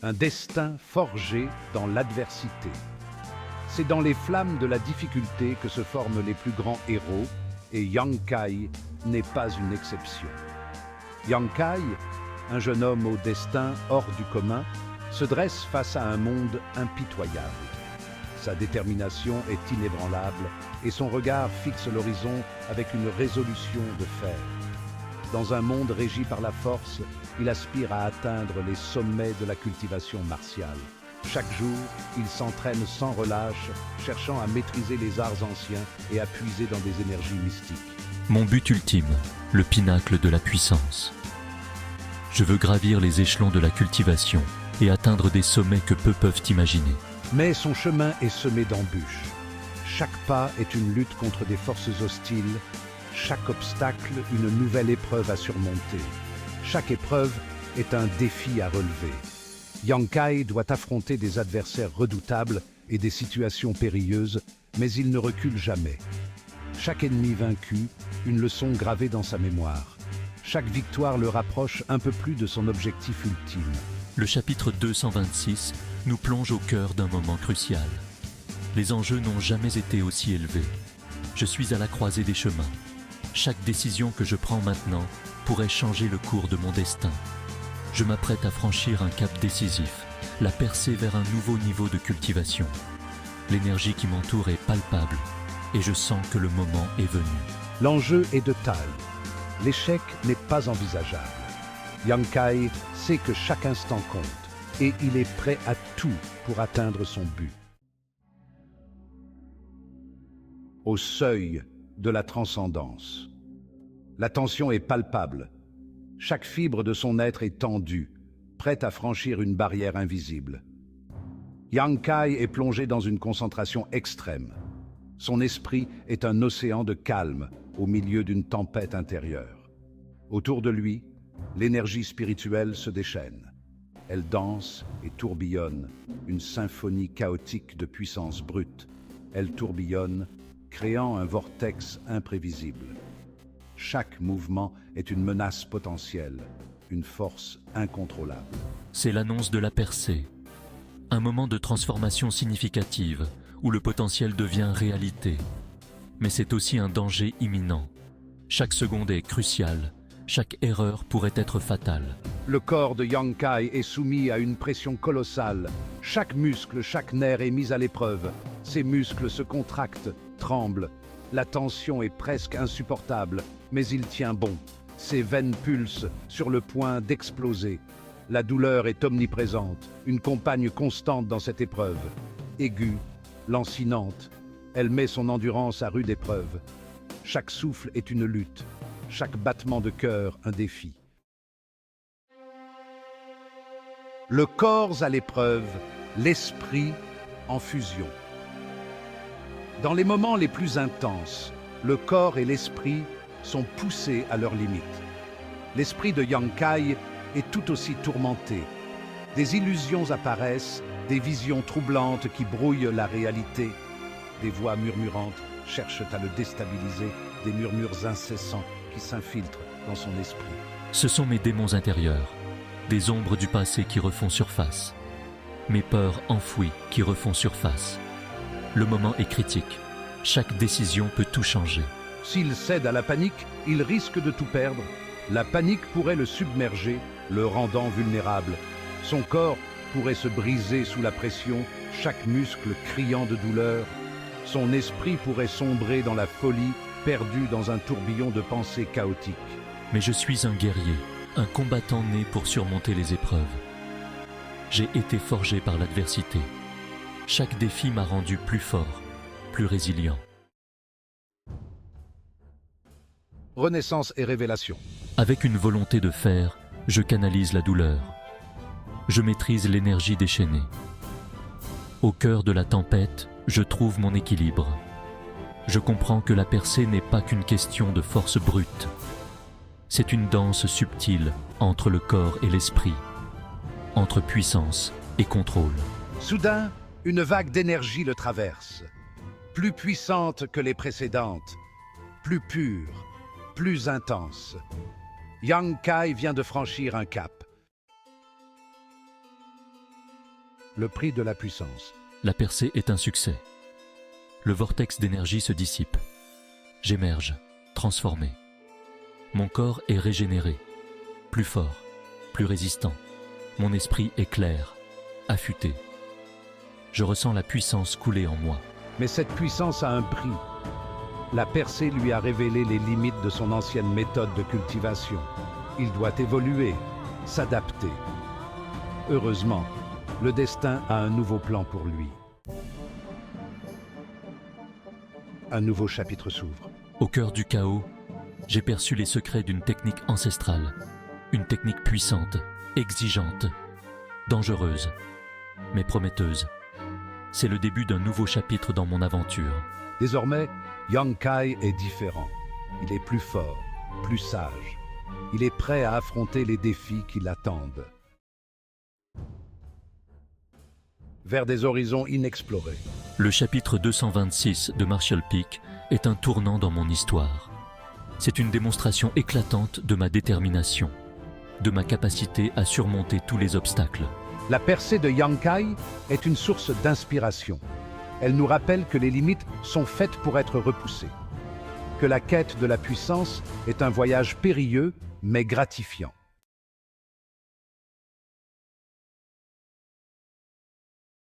un destin forgé dans l'adversité. C'est dans les flammes de la difficulté que se forment les plus grands héros, et Yang Kai n'est pas une exception. Yang Kai, un jeune homme au destin hors du commun, se dresse face à un monde impitoyable. Sa détermination est inébranlable et son regard fixe l'horizon avec une résolution de fer. Dans un monde régi par la force, il aspire à atteindre les sommets de la cultivation martiale. Chaque jour, il s'entraîne sans relâche, cherchant à maîtriser les arts anciens et à puiser dans des énergies mystiques. Mon but ultime, le pinacle de la puissance. Je veux gravir les échelons de la cultivation et atteindre des sommets que peu peuvent imaginer. Mais son chemin est semé d'embûches. Chaque pas est une lutte contre des forces hostiles, chaque obstacle une nouvelle épreuve à surmonter. Chaque épreuve est un défi à relever. Yang Kai doit affronter des adversaires redoutables et des situations périlleuses, mais il ne recule jamais. Chaque ennemi vaincu, une leçon gravée dans sa mémoire. Chaque victoire le rapproche un peu plus de son objectif ultime. Le chapitre 226 nous plonge au cœur d'un moment crucial. Les enjeux n'ont jamais été aussi élevés. Je suis à la croisée des chemins. Chaque décision que je prends maintenant pourrait changer le cours de mon destin. Je m'apprête à franchir un cap décisif, la percée vers un nouveau niveau de cultivation. L'énergie qui m'entoure est palpable et je sens que le moment est venu. L'enjeu est de taille. L'échec n'est pas envisageable. Yang Kai sait que chaque instant compte et il est prêt à tout pour atteindre son but. Au seuil de la transcendance. La tension est palpable. Chaque fibre de son être est tendue, prête à franchir une barrière invisible. Yang Kai est plongé dans une concentration extrême. Son esprit est un océan de calme au milieu d'une tempête intérieure. Autour de lui, l'énergie spirituelle se déchaîne. Elle danse et tourbillonne, une symphonie chaotique de puissance brute. Elle tourbillonne, créant un vortex imprévisible. Chaque mouvement est une menace potentielle, une force incontrôlable. C'est l'annonce de la percée, un moment de transformation significative où le potentiel devient réalité. Mais c'est aussi un danger imminent. Chaque seconde est cruciale, chaque erreur pourrait être fatale. Le corps de Yang Kai est soumis à une pression colossale. Chaque muscle, chaque nerf est mis à l'épreuve. Ses muscles se contractent, tremblent. La tension est presque insupportable, mais il tient bon. Ses veines pulsent, sur le point d'exploser. La douleur est omniprésente, une compagne constante dans cette épreuve. Aiguë, lancinante, elle met son endurance à rude épreuve. Chaque souffle est une lutte, chaque battement de cœur un défi. Le corps à l'épreuve, l'esprit en fusion. Dans les moments les plus intenses, le corps et l'esprit sont poussés à leurs limites. L'esprit de Yang Kai est tout aussi tourmenté. Des illusions apparaissent, des visions troublantes qui brouillent la réalité. Des voix murmurantes cherchent à le déstabiliser, des murmures incessants qui s'infiltrent dans son esprit. Ce sont mes démons intérieurs, des ombres du passé qui refont surface, mes peurs enfouies qui refont surface. Le moment est critique. Chaque décision peut tout changer. S'il cède à la panique, il risque de tout perdre. La panique pourrait le submerger, le rendant vulnérable. Son corps pourrait se briser sous la pression, chaque muscle criant de douleur. Son esprit pourrait sombrer dans la folie, perdu dans un tourbillon de pensées chaotiques. Mais je suis un guerrier, un combattant né pour surmonter les épreuves. J'ai été forgé par l'adversité. Chaque défi m'a rendu plus fort, plus résilient. Renaissance et révélation. Avec une volonté de faire, je canalise la douleur. Je maîtrise l'énergie déchaînée. Au cœur de la tempête, je trouve mon équilibre. Je comprends que la percée n'est pas qu'une question de force brute. C'est une danse subtile entre le corps et l'esprit, entre puissance et contrôle. Soudain, une vague d'énergie le traverse. Plus puissante que les précédentes, plus pure, plus intense. Yang Kai vient de franchir un cap. Le prix de la puissance. La percée est un succès. Le vortex d'énergie se dissipe. J'émerge, transformé. Mon corps est régénéré, plus fort, plus résistant. Mon esprit est clair, affûté. Je ressens la puissance couler en moi. Mais cette puissance a un prix. La percée lui a révélé les limites de son ancienne méthode de cultivation. Il doit évoluer, s'adapter. Heureusement, le destin a un nouveau plan pour lui. Un nouveau chapitre s'ouvre. Au cœur du chaos, j'ai perçu les secrets d'une technique ancestrale. Une technique puissante, exigeante, dangereuse, mais prometteuse. C'est le début d'un nouveau chapitre dans mon aventure. Désormais, Yang Kai est différent. Il est plus fort, plus sage. Il est prêt à affronter les défis qui l'attendent. Vers des horizons inexplorés. Le chapitre 226 de Martial Peak est un tournant dans mon histoire. C'est une démonstration éclatante de ma détermination, de ma capacité à surmonter tous les obstacles. La percée de Yang Kai est une source d'inspiration. Elle nous rappelle que les limites sont faites pour être repoussées, que la quête de la puissance est un voyage périlleux mais gratifiant.